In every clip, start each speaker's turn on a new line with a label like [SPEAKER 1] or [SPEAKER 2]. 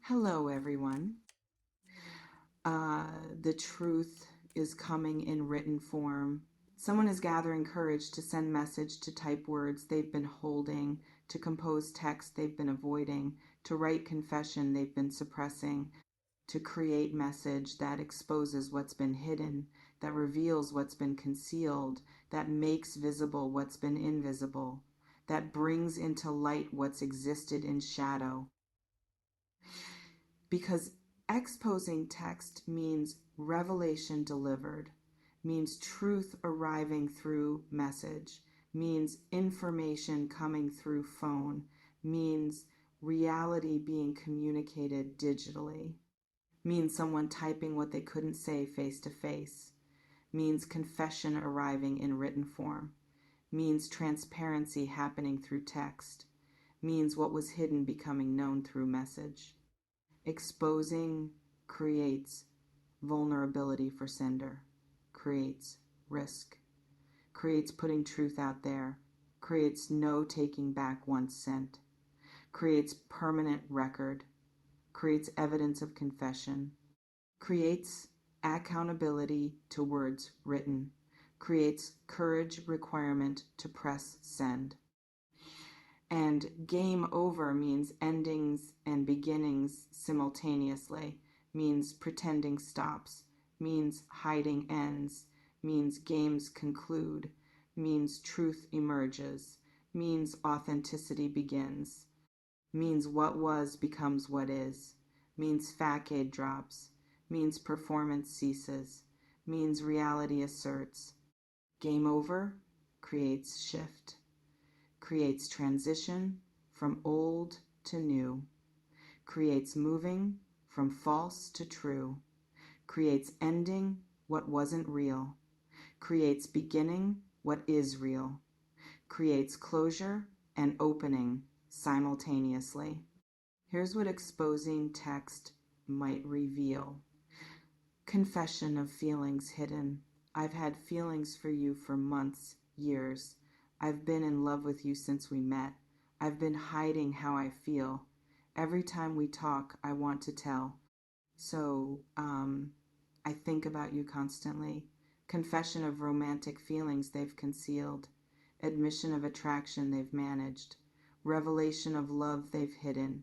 [SPEAKER 1] Hello, everyone. The truth is coming in written form. Someone is gathering courage to send message, to type words they've been holding, to compose text they've been avoiding, to write confession they've been suppressing, to create message that exposes what's been hidden, that reveals what's been concealed, that makes visible what's been invisible, that brings into light what's existed in shadow. Because exposing text means revelation delivered, means truth arriving through message, means information coming through phone, means reality being communicated digitally, means someone typing what they couldn't say face to face, means confession arriving in written form, means transparency happening through text, means what was hidden becoming known through message. Exposing creates vulnerability for sender, creates risk, creates putting truth out there, creates no taking back once sent, creates permanent record, creates evidence of confession, creates accountability to words written, creates courage requirement to press send. And game over means endings and beginnings simultaneously, means pretending stops, means hiding ends, means games conclude, means truth emerges, means authenticity begins, means what was becomes what is, means facade drops, means performance ceases, means reality asserts. Game over creates shift, creates transition from old to new, creates moving from false to true, creates ending what wasn't real, creates beginning what is real, creates closure and opening simultaneously. Here's what exposing text might reveal. Confession of feelings hidden. I've had feelings for you for months, years. I've been in love with you since we met. I've been hiding how I feel. Every time we talk, I want to tell. So, I think about you constantly. Confession of romantic feelings they've concealed. Admission of attraction they've managed. Revelation of love they've hidden.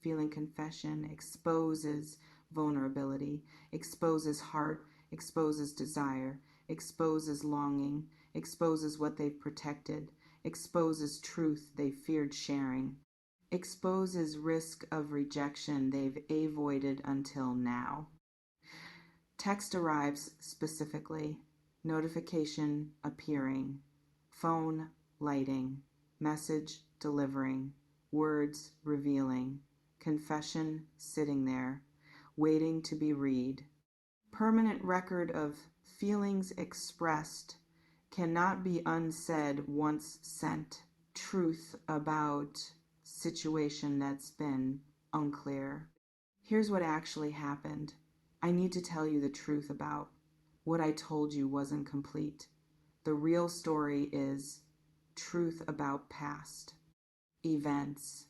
[SPEAKER 1] Feeling confession exposes vulnerability, exposes heart, exposes desire, exposes longing, exposes what they've protected, exposes truth they feared sharing, exposes risk of rejection they've avoided until now. Text arrives specifically, notification appearing, phone lighting, message delivering, words revealing, confession sitting there, waiting to be read. Permanent record of feelings expressed cannot be unsaid once sent. Truth about situation that's been unclear. Here's what actually happened. I need to tell you the truth about what I told you wasn't complete. The real story is truth about past events,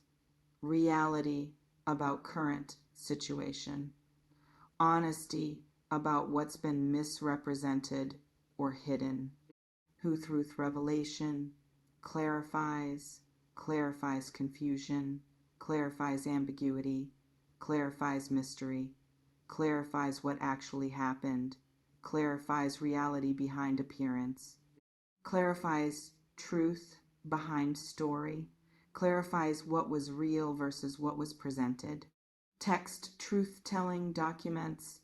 [SPEAKER 1] reality about current situation, honesty about what's been misrepresented or hidden. Who through revelation clarifies confusion, clarifies ambiguity, clarifies mystery, clarifies what actually happened, clarifies reality behind appearance, clarifies truth behind story, clarifies what was real versus what was presented. Text truth-telling documents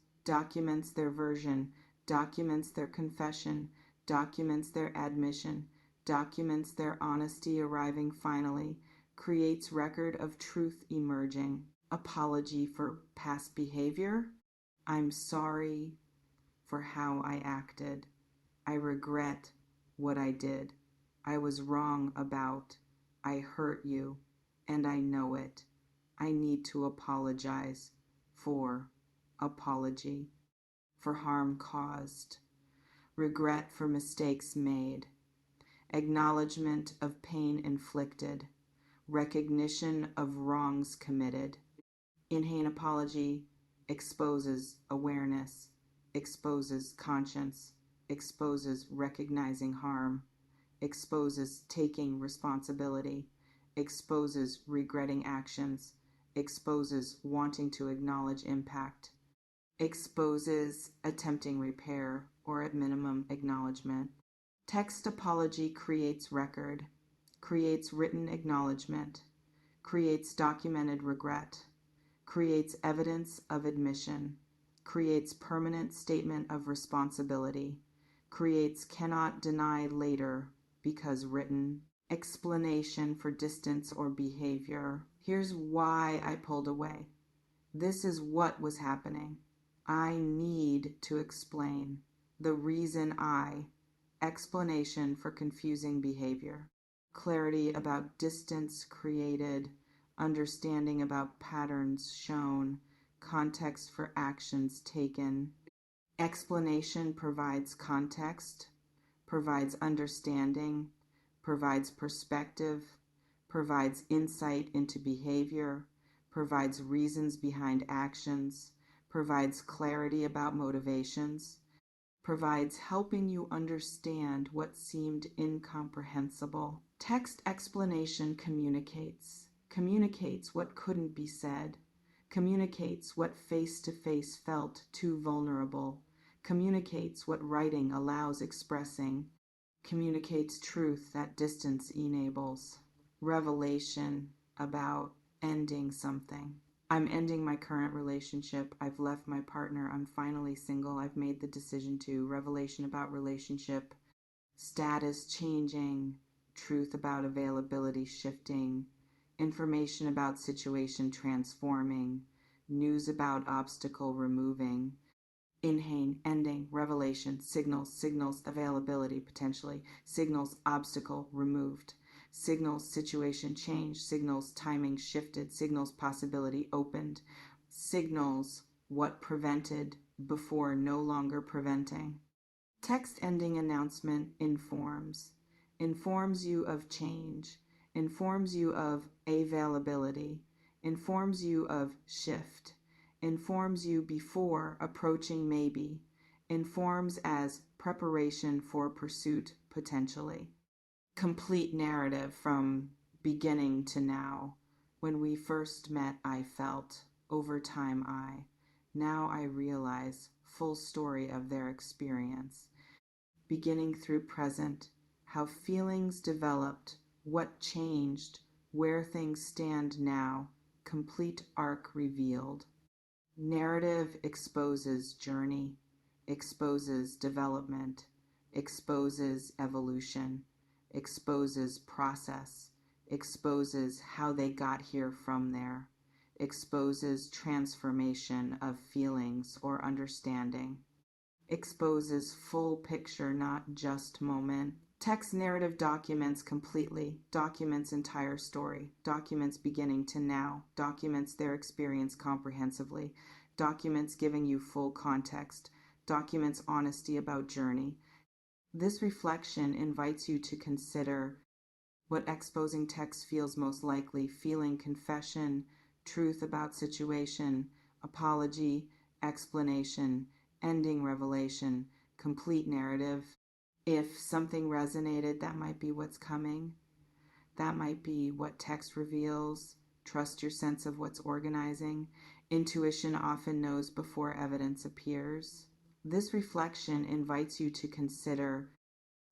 [SPEAKER 1] their version, documents their confession, documents their admission, documents their honesty arriving finally, creates record of truth emerging. Apology for past behavior. I'm sorry for how I acted. I regret what I did. I was wrong about. I hurt you, and I know it. I need to apologize for apology, for harm caused, regret for mistakes made, acknowledgement of pain inflicted, recognition of wrongs committed, Inhane apology exposes awareness, exposes conscience, exposes recognizing harm, exposes taking responsibility, exposes regretting actions, exposes wanting to acknowledge impact, exposes attempting repair or at minimum acknowledgement. Text apology creates record, creates written acknowledgement, creates documented regret, creates evidence of admission, creates permanent statement of responsibility, creates cannot deny later because written, explanation for distance or behavior. Here's why I pulled away. This is what was happening. I need to explain the reason explanation for confusing behavior, clarity about distance created, understanding about patterns shown, context for actions taken. Explanation provides context, provides understanding, provides perspective, provides insight into behavior, provides reasons behind actions, provides clarity about motivations, provides helping you understand what seemed incomprehensible. Text explanation communicates what couldn't be said, communicates what face-to-face felt too vulnerable, communicates what writing allows expressing, communicates truth that distance enables. Revelation about ending something. I'm ending my current relationship. I've left my partner. I'm finally single. I've made the decision to. Revelation about relationship. Status changing. Truth about availability shifting. Information about situation transforming. News about obstacle removing. Inhane, ending, revelation, signals, availability, potentially, signals, obstacle, removed, signals, situation, change, signals, timing, shifted, signals, possibility, opened, signals, what prevented before no longer preventing. Text ending announcement informs you of change, informs you of availability, informs you of shift, informs you before approaching maybe, informs as preparation for pursuit potentially. Complete narrative from beginning to now. When we first met, I felt. Over time, Now I realize. Full story of their experience. Beginning through present. How feelings developed. What changed. Where things stand now. Complete arc revealed. Narrative exposes journey, exposes development, exposes evolution, exposes process, exposes how they got here from there, exposes transformation of feelings or understanding, exposes full picture, not just moment. Text narrative documents completely, documents entire story, documents beginning to now, documents their experience comprehensively, documents giving you full context, documents honesty about journey. This reflection invites you to consider what exposing text feels most likely, feeling confession, truth about situation, apology, explanation, ending revelation, complete narrative. If something resonated, that might be what's coming. That might be what text reveals. Trust your sense of what's organizing. Intuition often knows before evidence appears. This reflection invites you to consider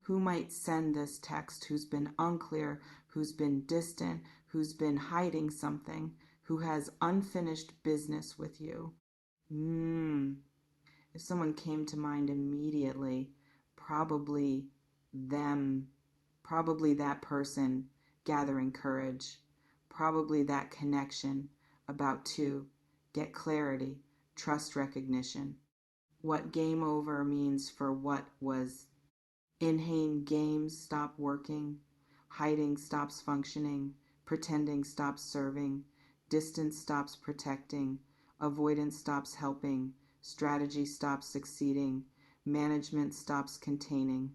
[SPEAKER 1] who might send this text, who's been unclear, who's been distant, who's been hiding something, who has unfinished business with you. If someone came to mind immediately, probably them, probably that person gathering courage, probably that connection about to get clarity, trust recognition. What game over means for what was. Inhane games stop working, hiding stops functioning, pretending stops serving, distance stops protecting, avoidance stops helping, strategy stops succeeding, management stops containing,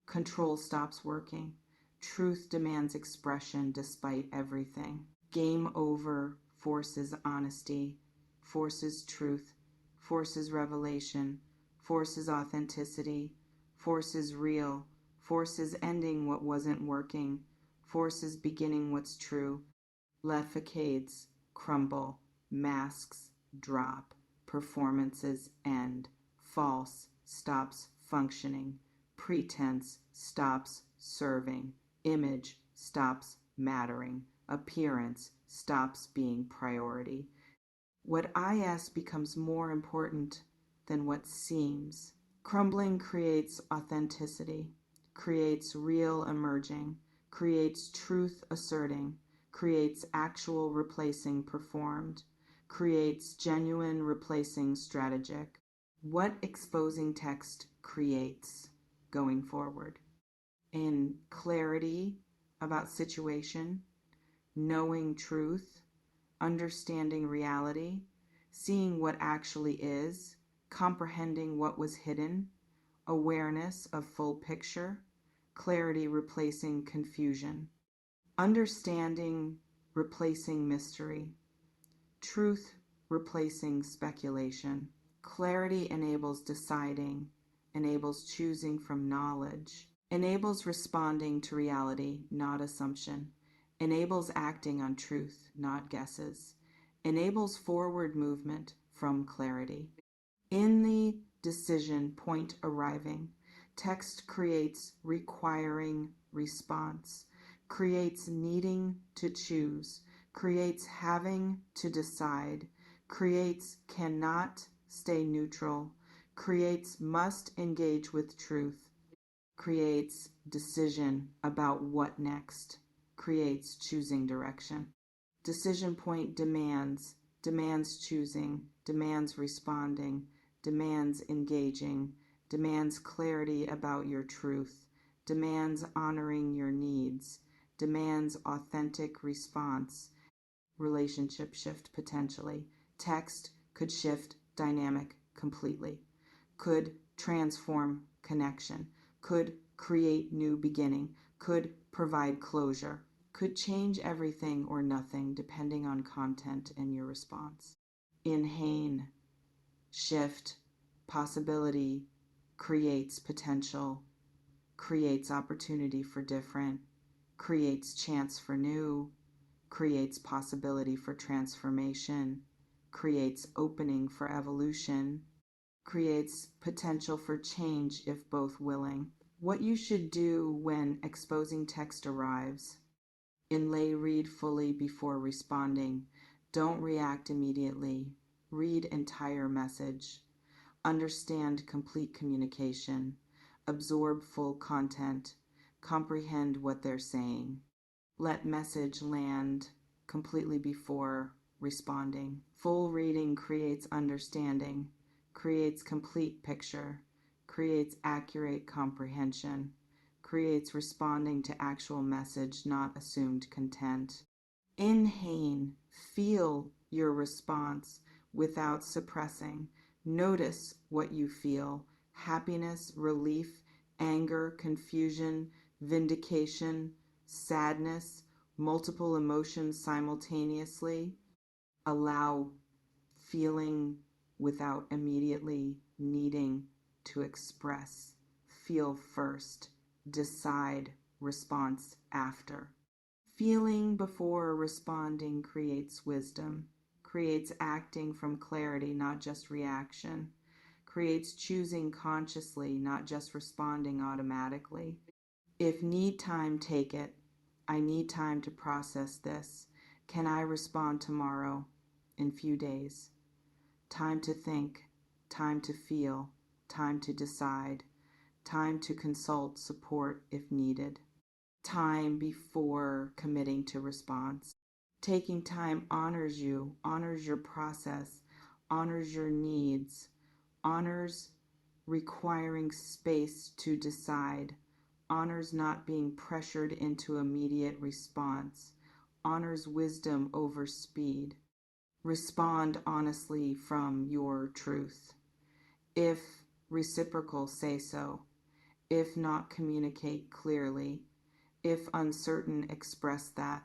[SPEAKER 1] control stops working, truth demands expression despite everything. Game over forces honesty, forces truth, forces revelation, forces authenticity, forces real, forces ending what wasn't working, forces beginning what's true. Let facades crumble, masks drop, performances end, false stops functioning, pretense stops serving, image stops mattering, appearance stops being priority. What I ask becomes more important than what seems. Crumbling creates authenticity, creates real emerging, creates truth asserting, creates actual replacing performed, creates genuine replacing strategic. What exposing text creates going forward? In clarity about situation, knowing truth, understanding reality, seeing what actually is, comprehending what was hidden, awareness of full picture, clarity replacing confusion, understanding replacing mystery, truth replacing speculation. Clarity enables deciding, enables choosing from knowledge, enables responding to reality, not assumption, enables acting on truth, not guesses, enables forward movement from clarity. In the decision point arriving, text creates requiring response, creates needing to choose, creates having to decide, creates cannot stay neutral, creates must engage with truth, creates decision about what next, creates choosing direction. Decision point demands, demands choosing, demands responding, demands engaging, demands clarity about your truth, demands honoring your needs, demands authentic response. Relationship shift potentially. Text could shift dynamic completely, could transform connection, could create new beginning, could provide closure, could change everything or nothing depending on content and your response. Inhane, shift, possibility, creates potential, creates opportunity for different, creates chance for new, creates possibility for transformation, creates opening for evolution, creates potential for change if both willing. What you should do when exposing text arrives. Inlay read fully before responding. Don't react immediately. Read entire message. Understand complete communication. Absorb full content. Comprehend what they're saying. Let message land completely before responding. Full reading creates understanding, creates complete picture, creates accurate comprehension, creates responding to actual message, not assumed content. Inhane, feel your response without suppressing. Notice what you feel: happiness, relief, anger, confusion, vindication, sadness, multiple emotions simultaneously. Allow feeling without immediately needing to express. Feel first, decide, response after. Feeling before responding creates wisdom, creates acting from clarity, not just reaction, creates choosing consciously, not just responding automatically. If need time, take it. I need time to process this. Can I respond tomorrow? In few days? Time to think, time to feel, time to decide, time to consult support if needed. Time before committing to response. Taking time honors you, honors your process, honors your needs, honors requiring space to decide, honors not being pressured into immediate response, honors wisdom over speed. Respond honestly from your truth. If reciprocal, say so. If not, communicate clearly. If uncertain, express that.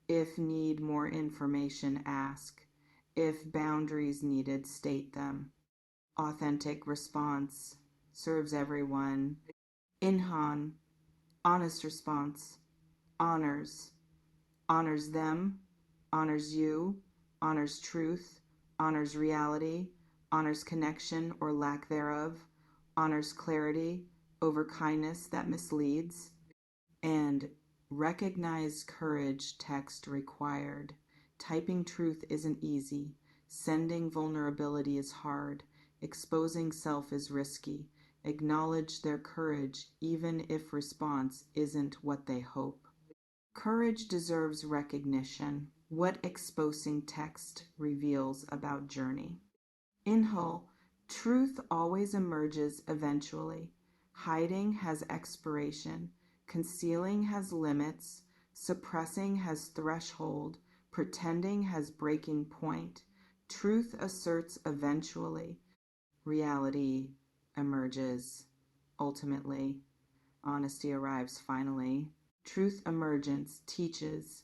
[SPEAKER 1] If need more information, ask. If boundaries needed, state them. Authentic response serves everyone. Inhan, honest response, honors. Honors them, honors you, honors truth, honors reality, honors connection or lack thereof, honors clarity over kindness that misleads, and recognize courage text required. Typing truth isn't easy. Sending vulnerability is hard. Exposing self is risky. Acknowledge their courage even if response isn't what they hope. Courage deserves recognition. What exposing text reveals about journey. In whole, truth always emerges eventually. Hiding has expiration. Concealing has limits. Suppressing has threshold. Pretending has breaking point. Truth asserts eventually. Reality emerges ultimately. Honesty arrives finally. Truth emergence teaches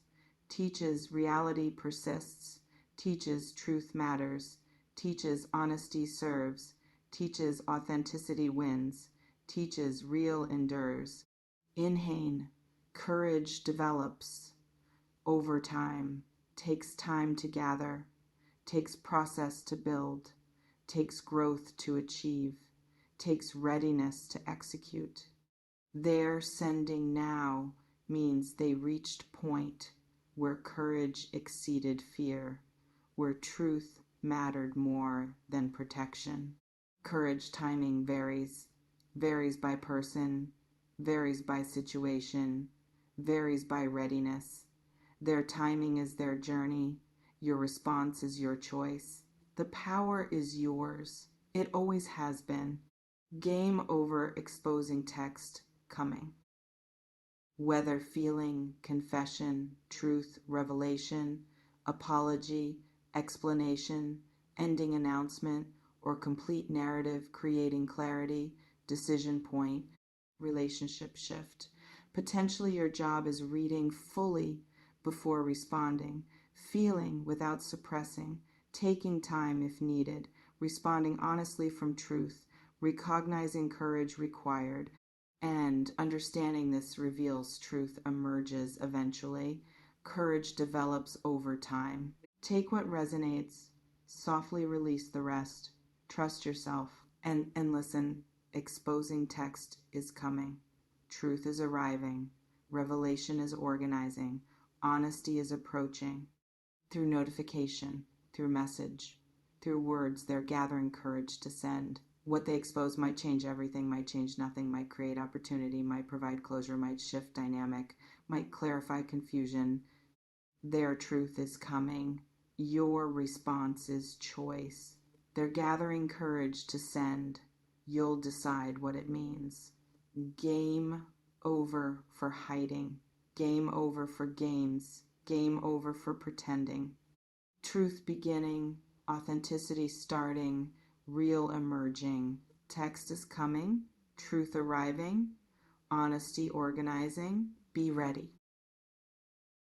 [SPEAKER 1] reality persists, teaches truth matters, teaches honesty serves, teaches authenticity wins, teaches real endures. Inhane, courage develops over time, takes time to gather, takes process to build, takes growth to achieve, takes readiness to execute. Their sending now means they reached point where courage exceeded fear, where truth mattered more than protection. Courage timing varies by person, varies by situation, varies by readiness. Their timing is their journey. Your response is your choice. The power is yours. It always has been. Game over exposing text coming. Whether feeling, confession, truth, revelation, apology, explanation, ending announcement, or complete narrative creating clarity, decision point, relationship shift. Potentially your job is reading fully before responding, feeling without suppressing, taking time if needed, responding honestly from truth, recognizing courage required, and understanding this reveals truth emerges eventually. Courage develops over time. Take what resonates, softly release the rest, trust yourself, and listen. Exposing text is coming. Truth is arriving. Revelation is organizing. Honesty is approaching. Through notification, through message, through words, they're gathering courage to send. What they expose might change everything, might change nothing, might create opportunity, might provide closure, might shift dynamic, might clarify confusion. Their truth is coming. Your response is choice. They're gathering courage to send. You'll decide what it means. Game over for hiding. Game over for games. Game over for pretending. Truth beginning, authenticity starting, real emerging. Text is coming, truth arriving, honesty organizing. Be ready.